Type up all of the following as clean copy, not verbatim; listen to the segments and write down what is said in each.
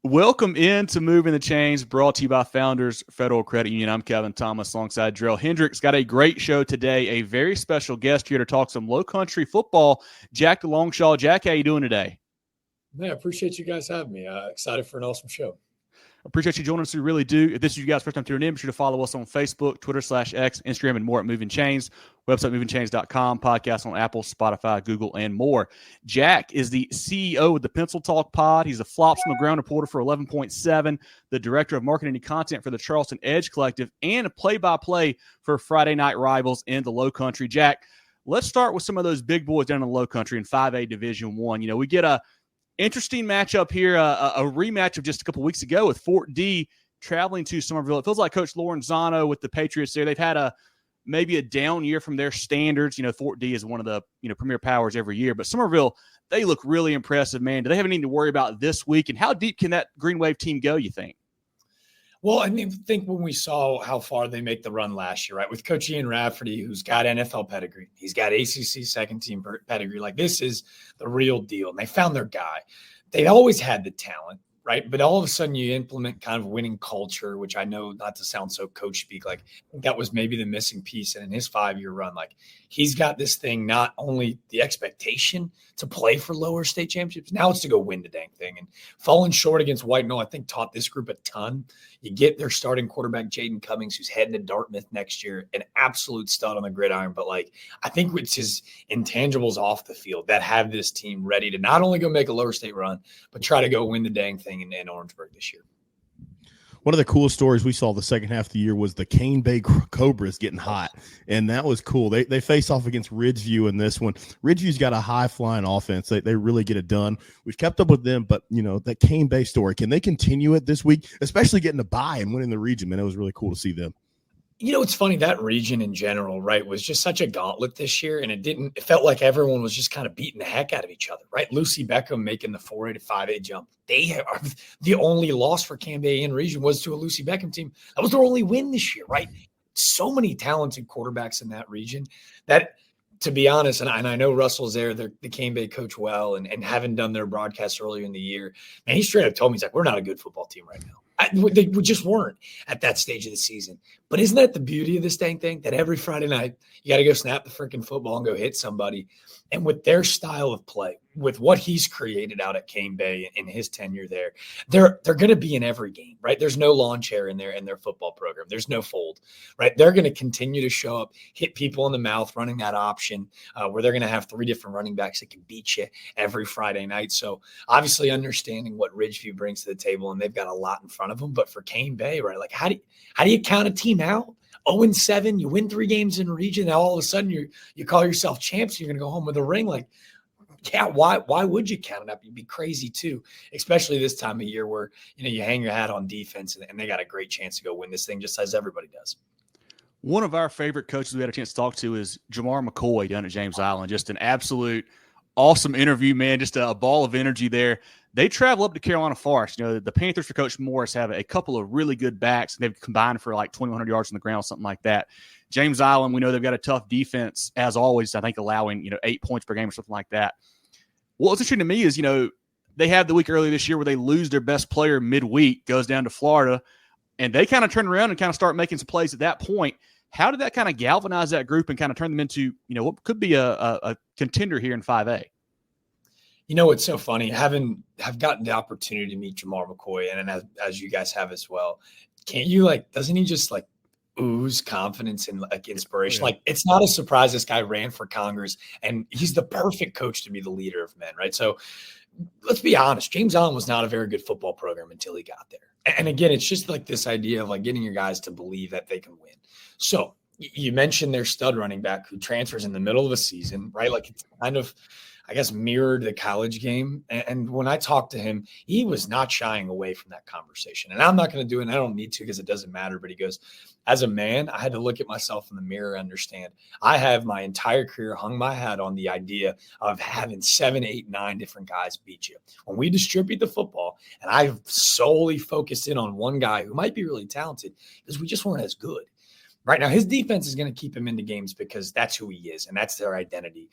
Welcome into Moving the Chains, brought to you by Founders Federal Credit Union. I'm Kevin Thomas alongside Jerel. Hendricks got a great show today. A very special guest here to talk some Lowcountry football. Jack DeLongchamps. Jack, how you doing today? Man, I appreciate you guys having me. Excited for an awesome show. Appreciate you joining us. We really do. If this is you guys' first time tuning in, be sure to follow us on Facebook, Twitter/X, Instagram, and more at Movin Chains. Website, movingchains.com. Podcast on Apple, Spotify, Google, and more. Jack is the CEO of the Pencil Talk Pod. He's a Flops on the Ground reporter for 11.7, the director of marketing and content for the Charleston Edge Collective, and a play-by-play for Friday Night Rivals in the Lowcountry. Jack, let's start with some of those big boys down in the Lowcountry in 5A Division I. You know, we get a interesting matchup here, a rematch of just a couple weeks ago with Fort D traveling to Summerville. It feels like Coach Lorenzano with the Patriots there. They've had maybe a down year from their standards. You know, Fort D is one of the premier powers every year, but Summerville, they look really impressive, man. Do they have anything to worry about this week? And how deep can that Green Wave team go, you think? Well, I mean, think when we saw how far they make the run last year, right? With Coach Ian Rafferty, who's got NFL pedigree. He's got ACC second-team pedigree. Like, this is the real deal. And they found their guy. They always had the talent, right? But all of a sudden you implement kind of winning culture, which I know, not to sound so coach speak, like I think that was maybe the missing piece. And in his 5-year run, like he's got this thing, not only the expectation to play for lower state championships, now it's to go win the dang thing. And falling short against White Knoll, I think taught this group a ton. You get their starting quarterback, Jaden Cummings, who's heading to Dartmouth next year, an absolute stud on the gridiron. But like, I think it's his intangibles off the field that have this team ready to not only go make a lower state run, but try to go win the dang thing in Orangeburg this year. One of the coolest stories we saw the second half of the year was the Cane Bay Cobras getting hot, and that was cool. They face off against Ridgeview in this one. Ridgeview's got a high-flying offense. They really get it done. We've kept up with them, but, that Cane Bay story, can they continue it this week, especially getting a bye and winning the region? Man, it was really cool to see them. It's funny, that region in general, right, was just such a gauntlet this year, and it felt like everyone was just kind of beating the heck out of each other, right? Lucy Beckham making the 4A to 5A jump. They are the only loss for Cambay in region was to a Lucy Beckham team. That was their only win this year, right? So many talented quarterbacks in that region that, to be honest, and I know Russell's there, the Cambay coach well, and having done their broadcast earlier in the year, man, he straight up told me, he's like, we're not a good football team right now. They just weren't at that stage of the season. But isn't that the beauty of this dang thing? That every Friday night, you got to go snap the freaking football and go hit somebody. And with their style of play, with what he's created out at Cane Bay in his tenure there, they're going to be in every game, right? There's no lawn chair in their football program. There's no fold, right? They're going to continue to show up, hit people in the mouth, running that option where they're going to have 3 different running backs that can beat you every Friday night. So obviously understanding what Ridgeview brings to the table, and they've got a lot in front of them. But for Cane Bay, right, like how do you count a team out? 0-7, you win 3 games in region. Now all of a sudden you call yourself champs. You're going to go home with a ring. Like, yeah, why would you count it up? You'd be crazy too, especially this time of year where you hang your hat on defense and they got a great chance to go win this thing, just as everybody does. One of our favorite coaches we had a chance to talk to is Jamar McCoy down at James Island. Just an absolute awesome interview, man. Just a ball of energy there. They travel up to Carolina Forest. The Panthers for Coach Morris have a couple of really good backs. They've combined for like 2,100 yards on the ground, something like that. James Island, we know they've got a tough defense, as always, I think allowing 8 points per game or something like that. What's interesting to me is, they had the week earlier this year where they lose their best player midweek, goes down to Florida, and they kind of turn around and kind of start making some plays at that point. How did that kind of galvanize that group and kind of turn them into, what could be a contender here in 5A? It's so funny. Have gotten the opportunity to meet Jamar McCoy, and as you guys have as well. Can't you doesn't he just ooze confidence and inspiration? Yeah. It's not a surprise this guy ran for Congress, and he's the perfect coach to be the leader of men, right? So let's be honest. James Island was not a very good football program until he got there. And again, it's just this idea of getting your guys to believe that they can win. So you mentioned their stud running back who transfers in the middle of a season, right? It's kind of, I guess, mirrored the college game. And when I talked to him, he was not shying away from that conversation. And I'm not going to do it, and I don't need to because it doesn't matter. But he goes, as a man, I had to look at myself in the mirror and understand I have my entire career hung my hat on the idea of having 7, 8, 9 different guys beat you. When we distribute the football, and I solely focused in on one guy who might be really talented because we just weren't as good. Right now, his defense is going to keep him into games because that's who he is and that's their identity.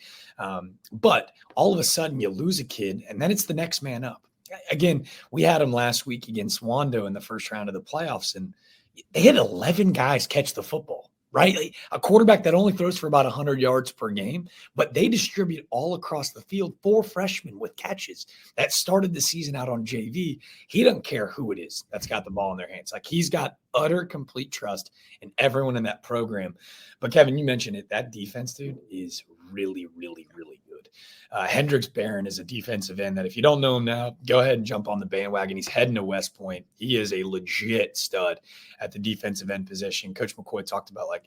But all of a sudden, you lose a kid, and then it's the next man up. again, we had him last week against Wando in the first round of the playoffs, and they had 11 guys catch the football, right? Like a quarterback that only throws for about 100 yards per game, but they distribute all across the field, 4 freshmen with catches that started the season out on JV. He doesn't care who it is that's got the ball in their hands. Like, he's got utter complete trust in everyone in that program. But Kevin, you mentioned it. That defense, dude, is really, really, really good. Hendricks Barron is a defensive end that if you don't know him now, go ahead and jump on the bandwagon. He's heading to West Point. He is a legit stud at the defensive end position. Coach McCoy talked about, like,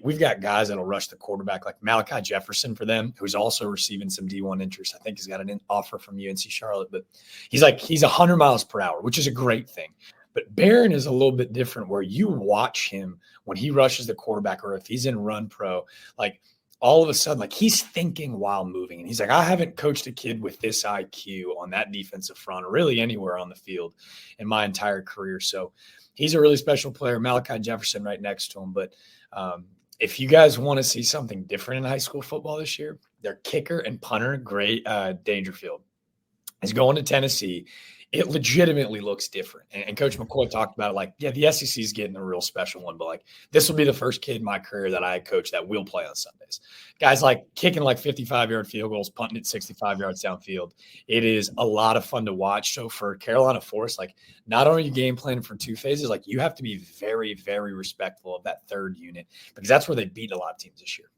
we've got guys that'll rush the quarterback, like Malachi Jefferson for them, who's also receiving some D1 interest. I think he's got an offer from UNC Charlotte, but he's 100 miles per hour, which is a great thing. But Barron is a little bit different, where you watch him when he rushes the quarterback, or if he's in run pro, like, all of a sudden, like, he's thinking while moving. And he's like, I haven't coached a kid with this IQ on that defensive front, or really anywhere on the field in my entire career. So he's a really special player. Malachi Jefferson right next to him. But if you guys want to see something different in high school football this year, their kicker and punter, Dangerfield, is going to Tennessee. It legitimately looks different. And Coach McCoy talked about it, like, yeah, the SEC is getting a real special one, but, like, this will be the first kid in my career that I coach that will play on Sundays. Guys, like, kicking like 55-yard field goals, punting it 65 yards downfield. It is a lot of fun to watch. So for Carolina Forest, like, not only are you game planning for 2 phases, like, you have to be very, very respectful of that third unit, because that's where they beat a lot of teams this year.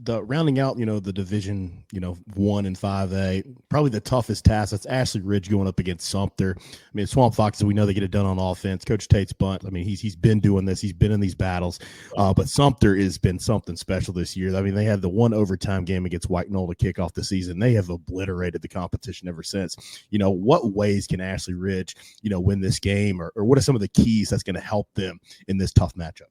The rounding out, the division, 1 and 5A, probably the toughest task. That's Ashley Ridge going up against Sumter. I mean, Swamp Foxes, we know they get it done on offense. Coach Tate's bunt, I mean, he's been doing this. He's been in these battles. But Sumter has been something special this year. I mean, they had the 1 overtime game against White Knoll to kick off the season. They have obliterated the competition ever since. What ways can Ashley Ridge, win this game, or what are some of the keys that's going to help them in this tough matchup?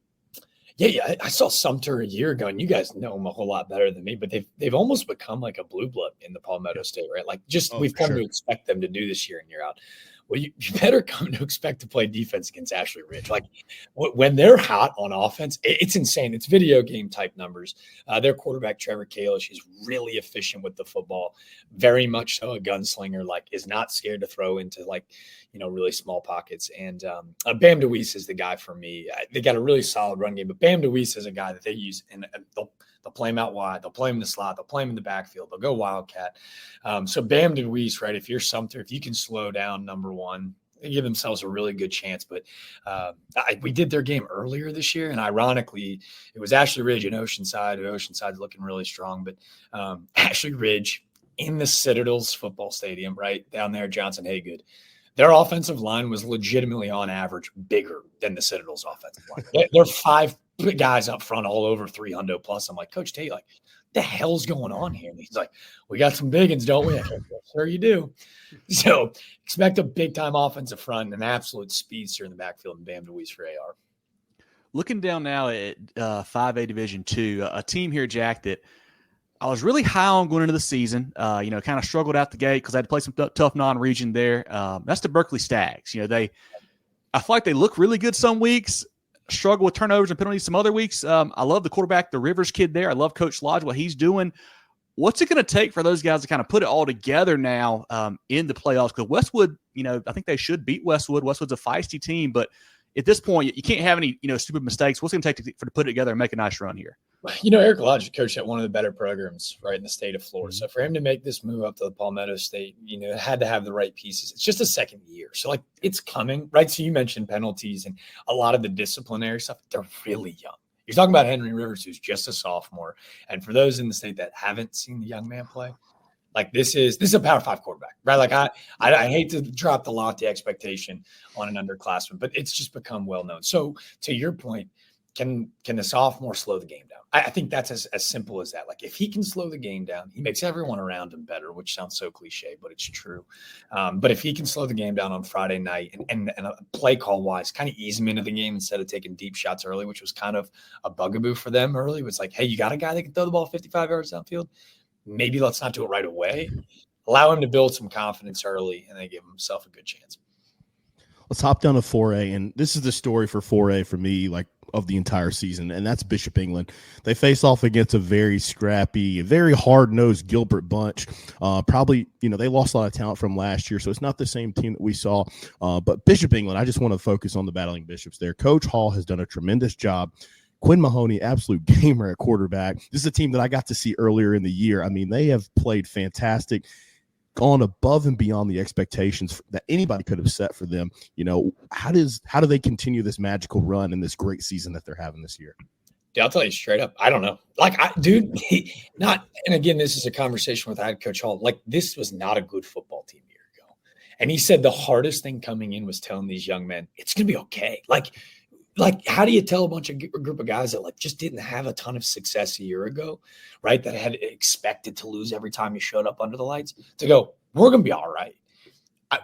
Yeah. I saw Sumter a year ago, and you guys know him a whole lot better than me, but they've almost become like a blue blood in the Palmetto State, right? Like, we've come to expect them to do this year in, year out. Well, you better come to expect to play defense against Ashley Ridge. Like, when they're hot on offense, it's insane. It's video game type numbers. Their quarterback, Trevor Kalish, is really efficient with the football, very much so a gunslinger, like, is not scared to throw into, like, really small pockets. And Bam DeWeese is the guy for me. They got a really solid run game, but Bam DeWeese is a guy that they use, and they'll play him out wide. They'll play him in the slot. They'll play him in the backfield. They'll go Wildcat. So Bam DeWeese, right, if you're Sumter, if you can slow down number one, they give themselves a really good chance. But we did their game earlier this year, and ironically, it was Ashley Ridge and Oceanside. Oceanside's looking really strong. But Ashley Ridge in the Citadel's football stadium, right, down there, Johnson Haygood, their offensive line was legitimately on average bigger than the Citadel's offensive line. They're 5 guys up front, all over 300 plus. I'm like, Coach Tate, like, the hell's going on here? And he's like, we got some big ones, don't we? Like, sure you do. So expect a big time offensive front and an absolute speedster in the backfield, and Bam DeWeese for AR. Looking down now at 5A Division II, a team here, Jack, that I was really high on going into the season. Kind of struggled out the gate because I had to play some tough non-region there. That's the Berkeley Stags. I feel like they look really good some weeks, struggle with turnovers and penalties some other weeks. I love the quarterback, the Rivers kid there. I love Coach Lodge, what he's doing. What's it going to take for those guys to kind of put it all together now in the playoffs? Because Westwood, I think they should beat Westwood. Westwood's a feisty team, but at this point, you can't have any, stupid mistakes. What's it going to take to put it together and make a nice run here? Eric Lodge coached at one of the better programs, right, in the state of Florida. So for him to make this move up to the Palmetto State, it had to have the right pieces. It's just a second year. So, like, it's coming, right? So you mentioned penalties and a lot of the disciplinary stuff. They're really young. You're talking about Henry Rivers, who's just a sophomore. And for those in the state that haven't seen the young man play, like, this is a Power 5 quarterback, right? Like, I hate to drop the lofty expectation on an underclassman, but it's just become well known. So to your point, can the sophomore slow the game down? I think that's as simple as that. Like, if he can slow the game down, he makes everyone around him better, which sounds so cliche, but it's true. But if he can slow the game down on Friday night and a play call wise, kind of ease him into the game instead of taking deep shots early, which was kind of a bugaboo for them early. It was like, hey, you got a guy that can throw the ball 55 yards downfield? Maybe let's not do it right away. Allow him to build some confidence early, and then give himself a good chance. Let's hop down to 4A, and this is the story for 4A for me. Like, of the entire season, and that's Bishop England. They face off against a very scrappy, very hard-nosed Gilbert bunch. Probably, they lost a lot of talent from last year, so it's not the same team that we saw. But Bishop England, I just want to focus on the Battling Bishops there. Coach Hall has done a tremendous job. Quinn Mahoney, absolute gamer at quarterback. This is a team that I got to see earlier in the year. I mean, they have played fantastic, gone above and beyond the expectations that anybody could have set for them. How do they continue this magical run and this great season that they're having this year? Dude, I'll tell you straight up, I don't know. And again, this is a conversation with head coach Hall. This was not a good football team a year ago. And he said the hardest thing coming in was telling these young men, it's going to be okay. How do you tell a group of guys that just didn't have a ton of success a year ago, right? That had expected to lose every time you showed up under the lights to go, we're going to be all right.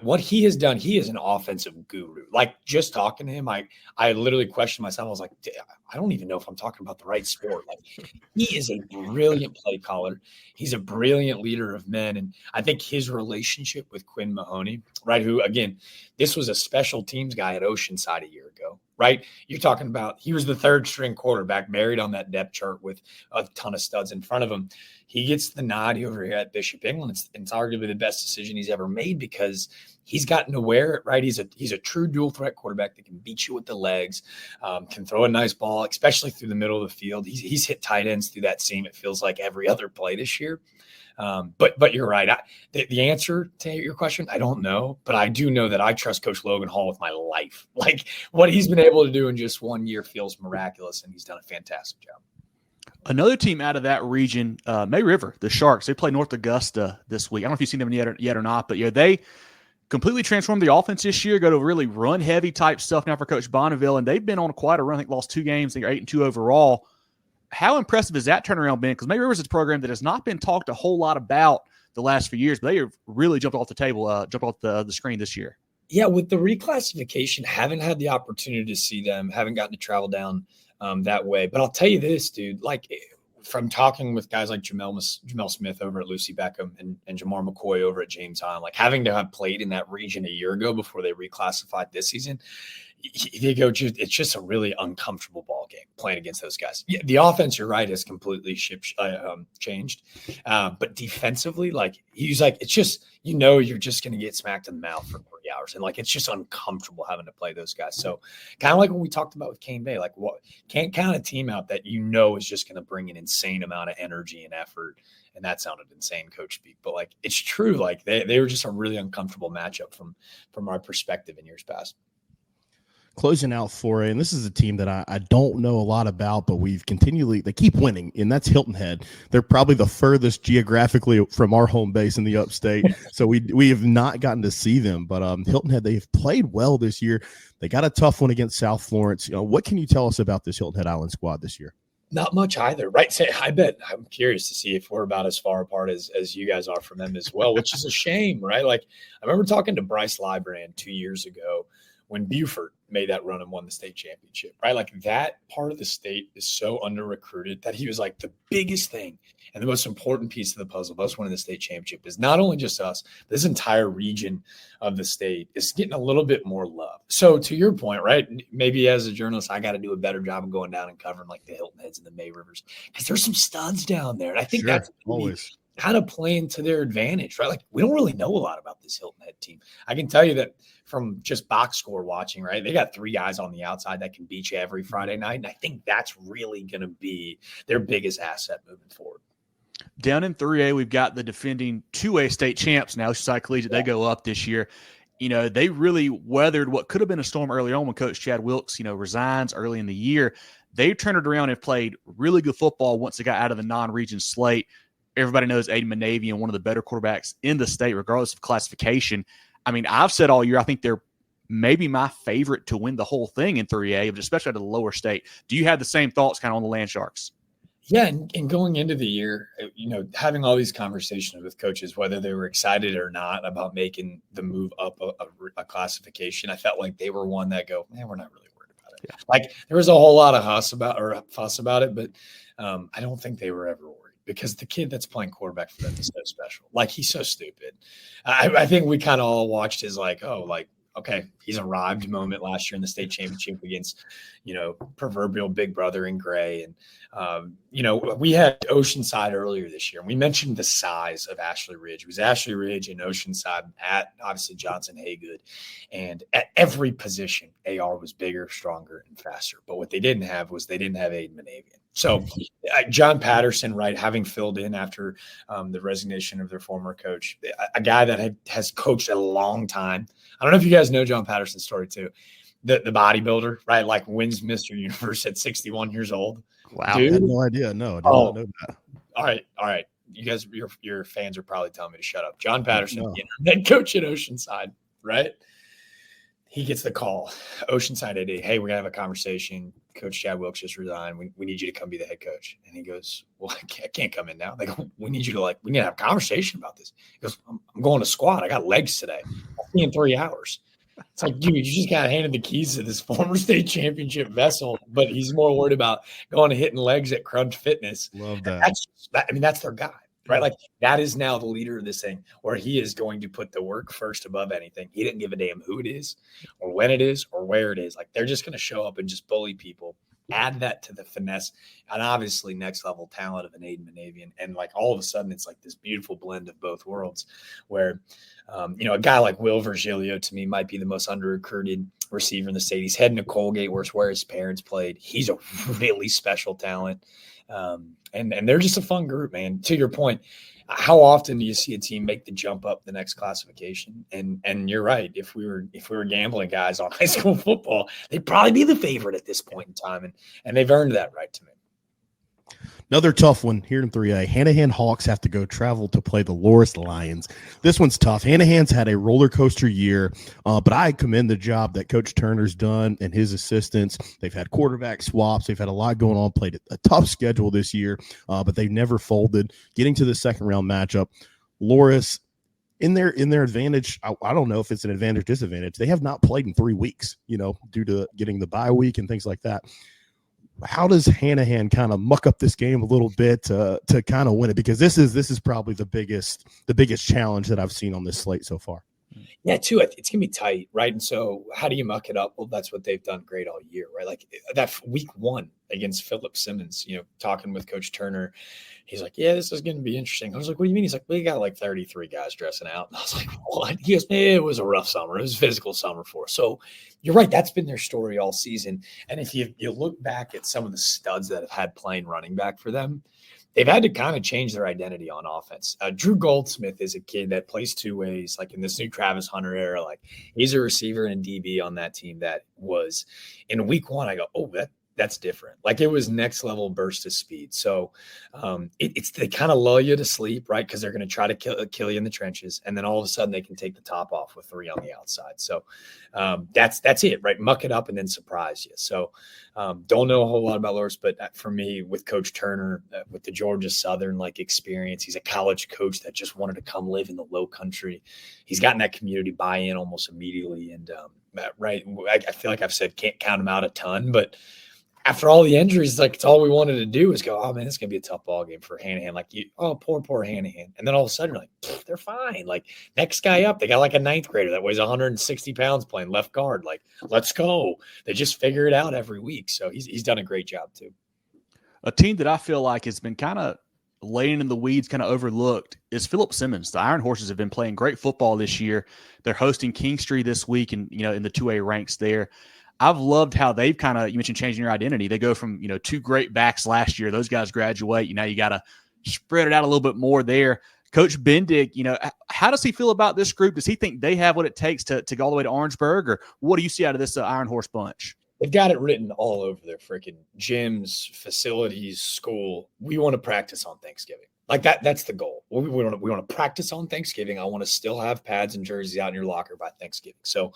What he has done, he is an offensive guru. Just talking to him, I literally questioned myself. I was like, I don't even know if I'm talking about the right sport. He is a brilliant play caller. He's a brilliant leader of men. And I think his relationship with Quinn Mahoney, right, who, again, this was a special teams guy at Oceanside a year ago, right? You're talking about he was the third string quarterback buried on that depth chart with a ton of studs in front of him. He gets the nod over here at Bishop England. It's arguably the best decision he's ever made because he's gotten to wear it, right? He's a true dual threat quarterback that can beat you with the legs, can throw a nice ball, especially through the middle of the field. He's hit tight ends through that seam. It feels like every other play this year. But you're right. The answer to your question, I don't know, but I do know that I trust Coach Logan Hall with my life. What he's been able to do in just 1 year feels miraculous, and he's done a fantastic job. Another team out of that region, May River, the Sharks, they play North Augusta this week. I don't know if you've seen them yet or not, but they completely transformed the offense this year, go to really run-heavy type stuff now for Coach Bonneville, and they've been on quite a run. I think lost 2 games. They're 8-2 overall. How impressive has that turnaround been? Because May River is a program that has not been talked a whole lot about the last few years, but they have really jumped off the screen this year. Yeah, with the reclassification, haven't had the opportunity to see them, haven't gotten to travel down that way. But I'll tell you this, dude, from talking with guys like Jamel Smith over at Lucy Beckham and Jamar McCoy over at James Hahn, having to have played in that region a year ago before they reclassified this season, they go, it's just a really uncomfortable ball game playing against those guys. Yeah, the offense, you're right, has completely changed. But defensively, he's it's just, you're just going to get smacked in the mouth for 3 hours. And it's just uncomfortable having to play those guys. So kind of like when we talked about with Cane Bay, can't count a team out that is just going to bring an insane amount of energy and effort. And that sounded insane, coach speak, but it's true. They were just a really uncomfortable matchup from our perspective in years past. Closing out 4A, and this is a team that I don't know a lot about, but they keep winning, and that's Hilton Head. They're probably the furthest geographically from our home base in the upstate, so we have not gotten to see them. But Hilton Head, they've played well this year. They got a tough one against South Florence. What can you tell us about this Hilton Head Island squad this year? Not much either, right? I bet I'm curious to see if we're about as far apart as you guys are from them as well, which is a shame, right? I remember talking to Bryce Librand 2 years ago when Beaufort made that run and won the state championship, right? That part of the state is so under-recruited that he was the biggest thing and the most important piece of the puzzle of us winning the state championship is not only just us, this entire region of the state is getting a little bit more love. So to your point, right, maybe as a journalist, I got to do a better job of going down and covering the Hilton Heads and the May Rivers because there's some studs down there. And I think that's always how to play into their advantage, right? We don't really know a lot about this Hilton Head team. I can tell you that from just box score watching, right? They got 3 guys on the outside that can beat you every Friday night. And I think that's really going to be their biggest asset moving forward. Down in 3A, we've got the defending 2A state champs now, Oceanside Collegiate. They go up this year. They really weathered what could have been a storm early on when Coach Chad Wilkes, resigns early in the year. They turned it around and played really good football once they got out of the non-region slate. Everybody knows Aiden Manavian, one of the better quarterbacks in the state, regardless of classification. I've said all year, I think they're maybe my favorite to win the whole thing in 3A, especially at the lower state. Do you have the same thoughts kind of on the Land Sharks? Yeah, and going into the year, having all these conversations with coaches, whether they were excited or not about making the move up a classification, I felt like they were one that we're not really worried about it. Yeah. There was a whole lot of fuss about it, but I don't think they were ever worried. Because the kid that's playing quarterback for them is so special. He's so stupid. I think we kind of all watched his okay, he's arrived moment last year in the state championship against, proverbial big brother in gray. And, we had Oceanside earlier this year, and we mentioned the size of Ashley Ridge. It was Ashley Ridge and Oceanside at obviously Johnson Haygood. And at every position, AR was bigger, stronger, and faster. But what they didn't have was Aiden Manavian. So John Patterson, right, having filled in after the resignation of their former coach, a guy that has coached a long time. I don't know if you guys know John Patterson's story too. The bodybuilder, right, like wins Mr. Universe at 61 years old. Wow, dude. I had no idea. No, I did not know that. All right. You guys, your fans are probably telling me to shut up. John Patterson, the head coach at Oceanside, right? He gets the call. Oceanside AD, hey, we're going to have a conversation. Coach Chad Wilkes just resigned. We need you to come be the head coach. And he goes, well, I can't come in now. They go, we need to have a conversation about this. He goes, I'm going to squat. I got legs today. I'll be in 3 hours. It's like, dude, you just got handed the keys to this former state championship vessel, but he's more worried about going and hitting legs at Crunch Fitness. Love that. That's their guy. Right. Like that is now the leader of this thing where he is going to put the work first above anything. He didn't give a damn who it is or when it is or where it is. Like they're just going to show up and just bully people. Add that to the finesse and obviously next level talent of an Aiden Manavian. And like all of a sudden it's like this beautiful blend of both worlds where, a guy like Will Virgilio to me might be the most under-recruited receiver in the state. He's heading to Colgate where his parents played. He's a really special talent. And they're just a fun group, man. To your point, how often do you see a team make the jump up the next classification? And you're right. If we were gambling guys on high school football, they'd probably be the favorite at this point in time. And they've earned that right to me. Another tough one here in 3A. Hanahan Hawks have to go travel to play the Loris Lions. This one's tough. Hanahan's had a roller coaster year, but I commend the job that Coach Turner's done and his assistants. They've had quarterback swaps. They've had a lot going on, played a tough schedule this year, but they've never folded. Getting to the second round matchup, Loris, in their advantage, I don't know if it's an advantage or disadvantage. They have not played in 3 weeks, due to getting the bye week and things like that. How does Hanahan kind of muck up this game a little bit to kind of win it? Because this is probably the biggest challenge that I've seen on this slate so far. Yeah, too. It's gonna be tight, right? And so, how do you muck it up? Well, that's what they've done great all year, right? Like that week 1 against Philip Simmons. Talking with Coach Turner, he's like, "Yeah, this is gonna be interesting." I was like, "What do you mean?" He's like, "We got like 33 guys dressing out." And I was like, "What?" He goes, "It was a rough summer. It was a physical summer for us." So, you're right. That's been their story all season. And if you look back at some of the studs that have had playing running back for them, they've had to kind of change their identity on offense. Drew Goldsmith is a kid that plays 2 ways, like in this new Travis Hunter era. Like he's a receiver and DB on that team that was in week 1. I go, oh, that's different. Like it was next level burst of speed. So they kind of lull you to sleep, right? Because they're going to try to kill you in the trenches, and then all of a sudden they can take the top off with 3 on the outside. So that's it, right? Muck it up and then surprise you. So don't know a whole lot about Loris, but for me, with Coach Turner, with the Georgia Southern experience, he's a college coach that just wanted to come live in the Lowcountry. He's gotten that community buy-in almost immediately, and right, I feel like I've said can't count him out a ton, but after all the injuries, it's all we wanted to do is go, oh, man, it's going to be a tough ball game for Hanahan. Poor Hanahan. And then all of a sudden, you're like, they're fine. Like, next guy up, they got like a 9th grader that weighs 160 pounds playing left guard. Like, let's go. They just figure it out every week. So he's done a great job, too. A team that I feel like has been kind of laying in the weeds, kind of overlooked, is Philip Simmons. The Iron Horses have been playing great football this year. They're hosting Kingstree this week and, in the 2A ranks there. I've loved how they've kind of, you mentioned changing your identity. They go from, 2 great backs last year. Those guys graduate. Now you got to spread it out a little bit more there. Coach Bendig, how does he feel about this group? Does he think they have what it takes to go all the way to Orangeburg? Or what do you see out of this Iron Horse bunch? They've got it written all over their freaking gyms, facilities, school. We want to practice on Thanksgiving. Like that's the goal. We want to practice on Thanksgiving. I want to still have pads and jerseys out in your locker by Thanksgiving. So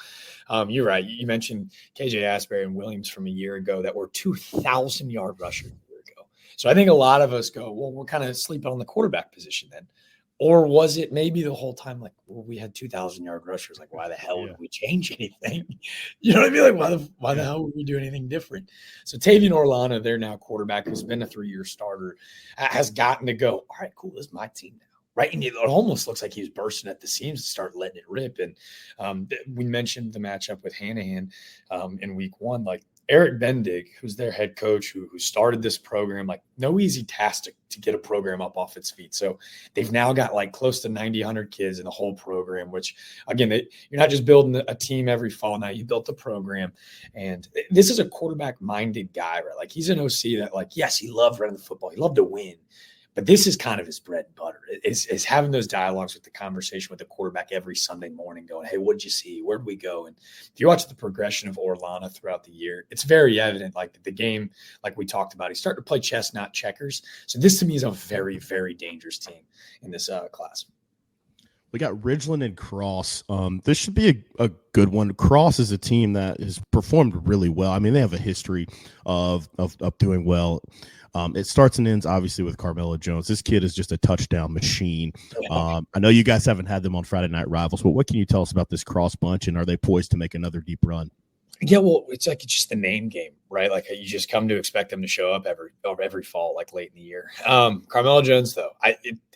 you're right. You mentioned KJ Asbury and Williams from a year ago that were 2,000-yard rushers a year ago. So I think a lot of us go, well, we're kind of sleeping on the quarterback position then. Or was it maybe the whole time we had 2,000-yard rushers? Like, why the hell would we change anything? You know what I mean? Like, why the hell would we do anything different? So Tavian Orlana, their now quarterback, who's been a 3-year starter, has gotten to go, all right, cool, this is my team now. right? And it almost looks like he was bursting at the seams to start letting it rip. And we mentioned the matchup with Hanahan in week 1. Like Eric Bendig, who's their head coach, who started this program, like no easy task to get a program up off its feet. So they've now got like close to 90, 100 kids in the whole program, which again, you're not just building a team every fall. Now you built the program, and this is a quarterback minded guy, right? Like he's an OC that like, yes, he loved running the football. He loved to win. But this is kind of his bread and butter, is having those dialogues with the conversation with the quarterback every Sunday morning going, hey, what'd you see? Where'd we go? And if you watch the progression of Orlana throughout the year, it's very evident, like the game, like we talked about, he's starting to play chess, not checkers. So this to me is a very, very dangerous team in this class. We got Ridgeland and Cross. This should be a good one. Cross is a team that has performed really well. I mean, they have a history of doing well. It starts and ends, obviously, with Carmelo Jones. This kid is just a touchdown machine. I know you guys haven't had them on Friday Night Rivals, but what can you tell us about this Cross bunch, and are they poised to make another deep run? Yeah, well, it's just the name game, right? Like you just come to expect them to show up every fall, like late in the year. Carmelo Jones, though,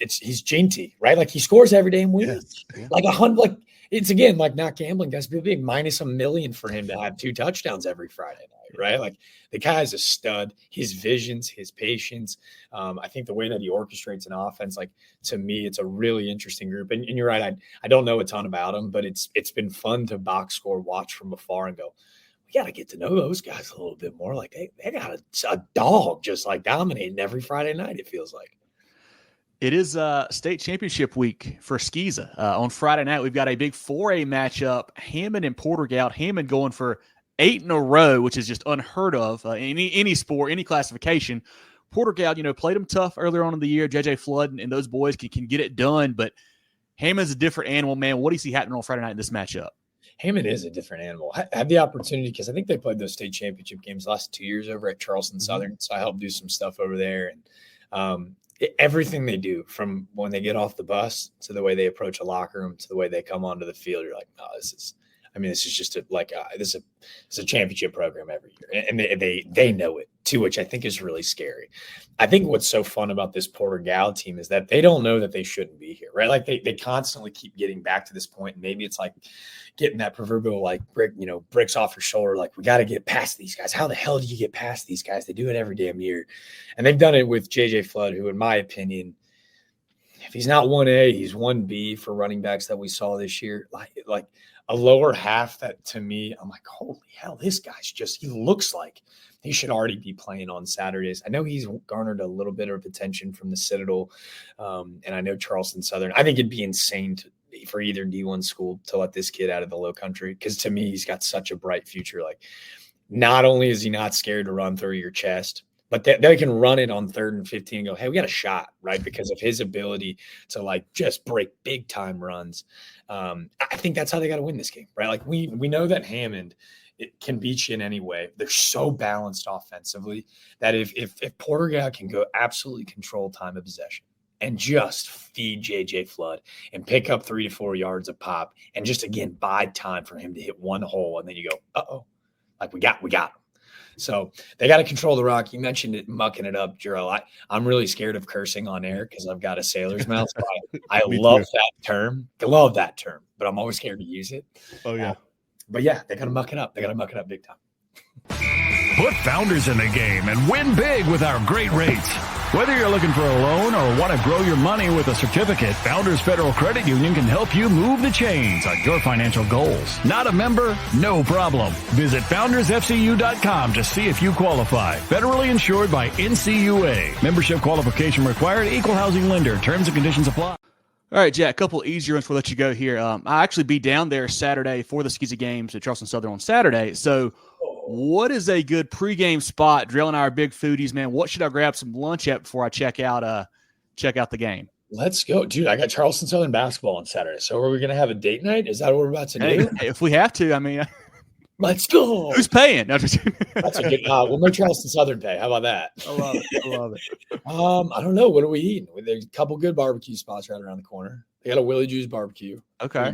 he's JT, right? Like he scores every day and wins. Yeah. Like 100, like it's again like not gambling guys, but big minus $1 million for him to have 2 touchdowns every Friday night, right? Like the guy's a stud. His visions, his patience. I think the way that he orchestrates an offense, like to me, it's a really interesting group. And you're right, I don't know a ton about him, but it's been fun to box score, watch from afar, and go, we got to get to know those guys a little bit more. Like they got a dog just like dominating every Friday night, it feels like. It is state championship week for SCSA. On Friday night, we've got a big 4A matchup, Hammond and Porter-Gaud. Hammond going for 8 in a row, which is just unheard of in any sport, any classification. Porter-Gaud, played them tough earlier on in the year. J.J. Flood and those boys can get it done, but Hammond's a different animal, man. What do you see happening on Friday night in this matchup? Hammond is a different animal. I had the opportunity because I think they played those state championship games last 2 years over at Charleston Southern, so I helped do some stuff over there. And everything they do, from when they get off the bus to the way they approach a locker room to the way they come onto the field, you're like, no, this is just this is a championship program every year, and they know it too, which I think is really scary. I think what's so fun about this Porter-Gaud team is that they don't know that they shouldn't be here, right? Like they constantly keep getting back to this point. Maybe it's like getting that proverbial like bricks off your shoulder. Like we got to get past these guys. How the hell do you get past these guys? They do it every damn year, and they've done it with J.J. Flood, who, in my opinion, if he's not 1A, he's 1B for running backs that we saw this year. Like a lower half that, to me, I'm like, holy hell, this guy's he looks like he should already be playing on Saturdays. I know he's garnered a little bit of attention from the Citadel, and I know Charleston Southern. I think it'd be insane for either D1 school to let this kid out of the Lowcountry, because to me, he's got such a bright future. Like, not only is he not scared to run through your chest, but they can run it on 3rd and 15 and go, hey, we got a shot, right? Because of his ability to like just break big time runs. I think that's how they got to win this game, right? Like we know that Hammond, it can beat you in any way. They're so balanced offensively that if Porter-Gaud can go absolutely control time of possession and just feed J.J. Flood and pick up 3 to 4 yards of pop and just, again, bide time for him to hit one hole, and then you go, uh-oh, like we got him. So they got to control the rock. You mentioned it, mucking it up, Jerel. I'm really scared of cursing on air because I've got a sailor's mouth. So I love that term. I love that term, but I'm always scared to use it. Oh, yeah. But, yeah, they got to muck it up. They got to muck it up big time. Put Founders in the game and win big with our great rates. Whether you're looking for a loan or want to grow your money with a certificate, Founders Federal Credit Union can help you move the chains on your financial goals. Not a member? No problem. Visit foundersfcu.com to see if you qualify. Federally insured by NCUA. Membership qualification required. Equal housing lender. Terms and conditions apply. All right, Jack, a couple easier ones before I let you go here. I'll actually be down there Saturday for the SCSA games at Charleston Southern on Saturday. So what is a good pregame spot? Jerel and I are big foodies, man. What should I grab some lunch at before I check out the game? Let's go. Dude, I got Charleston Southern basketball on Saturday. So are we going to have a date night? Is that what we're about to do? If we have to, I mean. Let's go. Who's paying? No, that's a good we'll make Charleston Southern pay. How about that? I love it. I don't know. What are we eating? There's a couple good barbecue spots right around the corner. They got a Willie Jew's barbecue. Okay.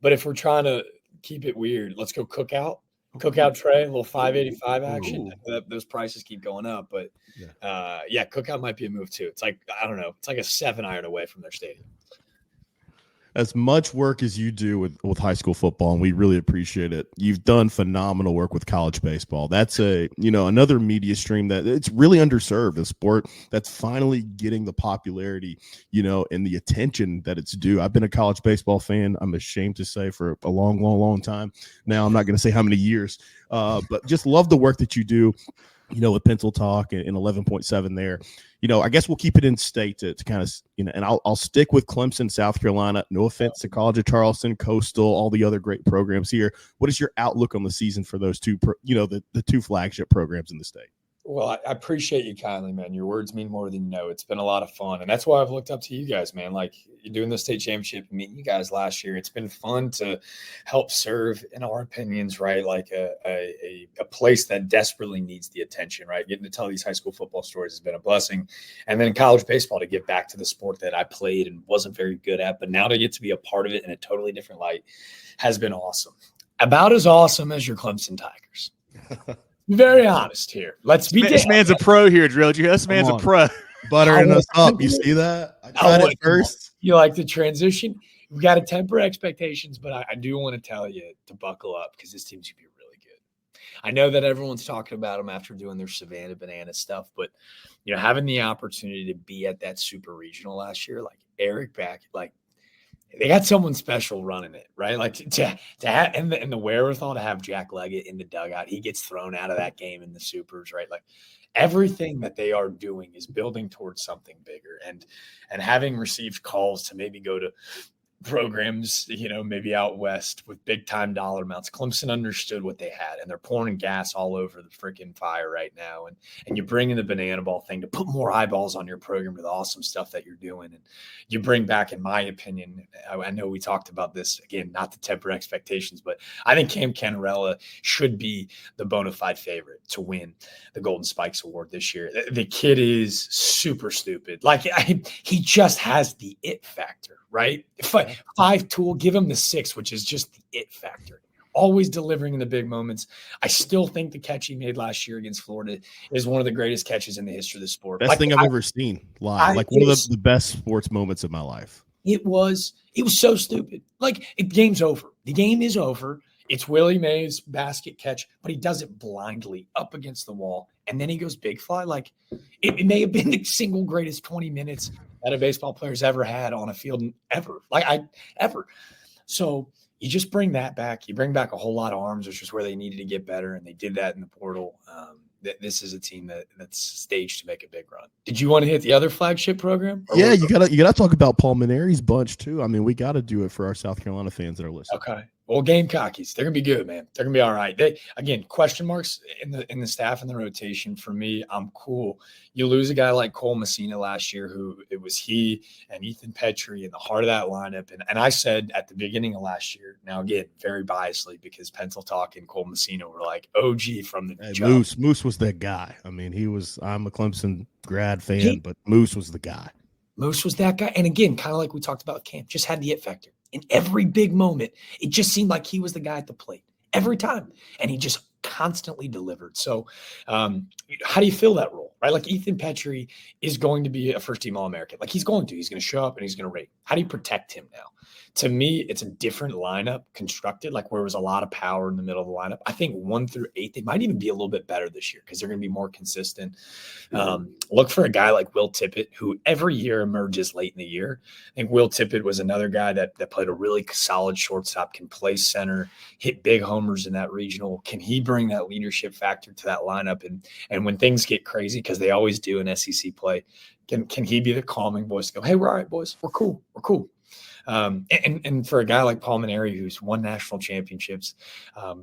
But if we're trying to keep it weird, let's go Cookout. Cookout tray, a little 585 action. Ooh. Those prices keep going up, but Cookout might be a move too. It's like, I don't know, it's like a 7-iron away from their stadium. As much work as you do with high school football, and we really appreciate it, you've done phenomenal work with college baseball. That's another media stream that it's really underserved, a sport that's finally getting the popularity, and the attention that it's due. I've been a college baseball fan, I'm ashamed to say, for a long, long, long time. Now, I'm not going to say how many years, but just love the work that you do, with Pencil Talk and 11.7 there. I guess we'll keep it in state to kind of, and I'll stick with Clemson, South Carolina. No offense to College of Charleston, Coastal, all the other great programs here. What is your outlook on the season for those two, the two flagship programs in the state? Well, I appreciate you kindly, man. Your words mean more than you know. It's been a lot of fun. And that's why I've looked up to you guys, man. Like, you're doing the state championship, meeting you guys last year. It's been fun to help serve, in our opinions, right, like a place that desperately needs the attention, right? Getting to tell these high school football stories has been a blessing. And then college baseball, to get back to the sport that I played and wasn't very good at, but now to get to be a part of it in a totally different light has been awesome. About as awesome as your Clemson Tigers. Very honest here. Let's be. This man's a pro here, Jerel. This man's a pro. Buttering us up. You see that? I tried it first. You like the transition? We've got to temper expectations, but I do want to tell you to buckle up because this team's going to be really good. I know that everyone's talking about them after doing their Savannah Banana stuff, but having the opportunity to be at that super regional last year, like Eric back, like, they got someone special running it, right? Like to have and the wherewithal to have Jack Leggett in the dugout. He gets thrown out of that game in the supers, right? Like everything that they are doing is building towards something bigger. And having received calls to maybe go to programs, maybe out west with big time dollar amounts, Clemson understood what they had, and they're pouring gas all over the freaking fire right now. And you bring in the banana ball thing to put more eyeballs on your program with awesome stuff that you're doing. And you bring back, in my opinion, I know we talked about this again, not to temper expectations, but I think Cam Canarella should be the bona fide favorite to win the Golden Spikes Award this year. The kid is super stupid. Like he just has the it factor. Right? 5 tool, give him the 6, which is just the it factor. Always delivering in the big moments. I still think the catch he made last year against Florida is one of the greatest catches in the history of the sport. Best thing I've ever seen live. One of the best sports moments of my life. It was so stupid. Like, game's over. The game is over. It's Willie Mays' basket catch, but he does it blindly up against the wall. And then he goes big fly. Like, it may have been the single greatest 20 minutes that a baseball player's ever had on a field ever. Ever. So you just bring that back. You bring back a whole lot of arms, which is where they needed to get better. And they did that in the portal. This is a team that's staged to make a big run. Did you want to hit the other flagship program? Yeah, you gotta talk about Paul Maneri's bunch too. I mean, we got to do it for our South Carolina fans that are listening. Okay. Well, Gamecockies, they're gonna be good, man. They're gonna be all right. They, again, question marks in the staff and the rotation. For me, I'm cool. You lose a guy like Cole Messina last year, who it was he and Ethan Petrie in the heart of that lineup. And I said at the beginning of last year, now again, very biasly, because Pencil Talk and Cole Messina were like OG from the jump. Moose was that guy. I mean, I'm a Clemson grad fan, but Moose was the guy. Moose was that guy. And again, kind of like we talked about Cam, just had the it factor. In every big moment, it just seemed like he was the guy at the plate every time. And he just constantly delivered. So how do you fill that role, right? Like Ethan Petrie is going to be a first-team All-American. Like he's going to show up and he's going to rate. How do you protect him now? To me, it's a different lineup constructed, like where there was a lot of power in the middle of the lineup. I think 1 through 8, they might even be a little bit better this year because they're going to be more consistent. Look for a guy like Will Tippett, who every year emerges late in the year. I think Will Tippett was another guy that played a really solid shortstop, can play center, hit big homers in that regional. Can he bring that leadership factor to that lineup? And when things get crazy, because they always do in SEC play, can he be the calming voice to go, hey, we're all right, boys. We're cool. And for a guy like Paul Maneri, who's won national championships,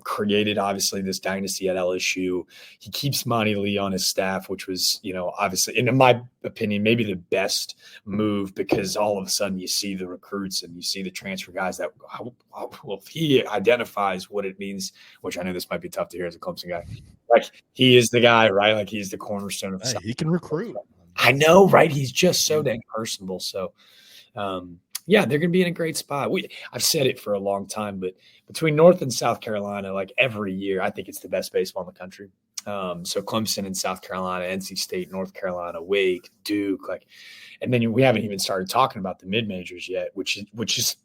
created obviously this dynasty at LSU, he keeps Monty Lee on his staff, which was, obviously, and in my opinion, maybe the best move, because all of a sudden you see the recruits and you see the transfer guys that, well, if he identifies what it means, which I know this might be tough to hear as a Clemson guy, like he is the guy, right? Like he's the cornerstone of he can recruit. I know, right? He's just so dang personable. So, Yeah, they're going to be in a great spot. I've said it for a long time, but between North and South Carolina, like every year, I think it's the best baseball in the country. So Clemson and South Carolina, NC State, North Carolina, Wake, Duke, and then we haven't even started talking about the mid-majors yet, which is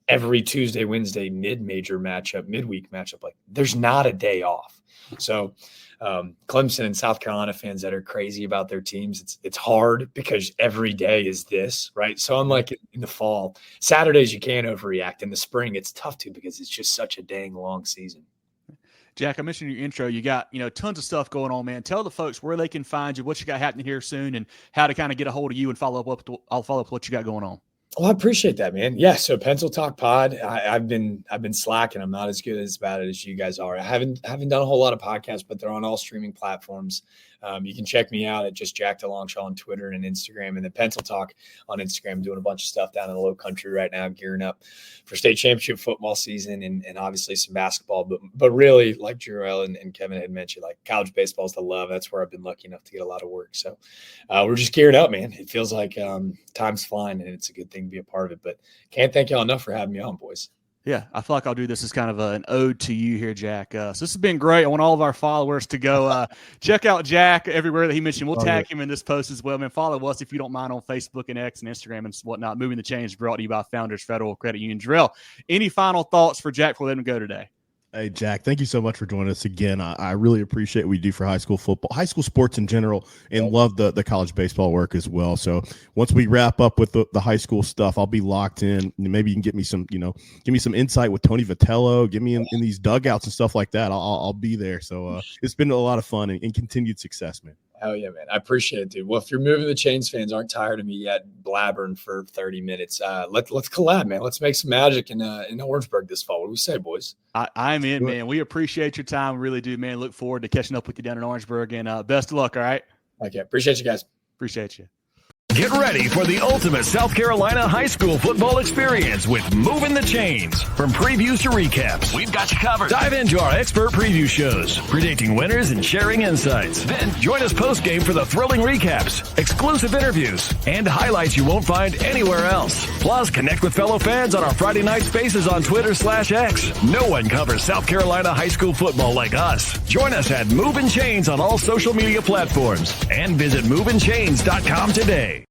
every Tuesday, Wednesday mid-major matchup, midweek matchup. Like there's not a day off. So Clemson and South Carolina fans that are crazy about their teams, it's hard because every day is this, right? So unlike in the fall, Saturdays you can't overreact. In the spring, it's tough to because it's just such a dang long season. Jack, I mentioned in your intro, you got, tons of stuff going on, man. Tell the folks where they can find you, what you got happening here soon, and how to kind of get a hold of you and I'll follow up what you got going on. Well, I appreciate that, man. Yeah. So Pencil Talk Pod, I've been slacking. I'm not as good about it as you guys are. I haven't done a whole lot of podcasts, but they're on all streaming platforms. You can check me out at just Jack DeLongchamps on Twitter and Instagram, and then Pencil Talk on Instagram, doing a bunch of stuff down in the Lowcountry right now, gearing up for state championship football season and obviously some basketball. But really, like Jerel and Kevin had mentioned, like college baseball is the love. That's where I've been lucky enough to get a lot of work. So we're just geared up, man. It feels like time's flying, and it's a good thing to be a part of it. But can't thank y'all enough for having me on, boys. Yeah, I feel like I'll do this as kind of an ode to you here, Jack. So this has been great. I want all of our followers to go check out Jack everywhere that he mentioned. We'll tag him in this post as well. Man, follow us if you don't mind on Facebook and X and Instagram and whatnot. Moving the Chains brought to you by Founders Federal Credit Union. Jerel, any final thoughts for Jack before we let him go today? Hey, Jack, thank you so much for joining us again. I really appreciate what we do for high school football, high school sports in general, and love the college baseball work as well. So once we wrap up with the high school stuff, I'll be locked in. Maybe you can get me some, give me some insight with Tony Vitello, get me in these dugouts and stuff like that. I'll be there. So it's been a lot of fun and continued success, man. Hell yeah, man. I appreciate it, dude. Well, if you're Moving the Chains fans aren't tired of me yet blabbering for 30 minutes, let's collab, man. Let's make some magic in Orangeburg this fall. What do we say, boys? I'm in, man. We appreciate your time. We really do, man. Look forward to catching up with you down in Orangeburg, and best of luck, all right? Okay. Appreciate you guys. Appreciate you. Get ready for the ultimate South Carolina high school football experience with Movin The Chains. From previews to recaps, we've got you covered. Dive into our expert preview shows, predicting winners and sharing insights. Then join us post-game for the thrilling recaps, exclusive interviews, and highlights you won't find anywhere else. Plus, connect with fellow fans on our Friday night spaces on Twitter/X. No one covers South Carolina high school football like us. Join us at Movin Chains on all social media platforms and visit movinchains.com today.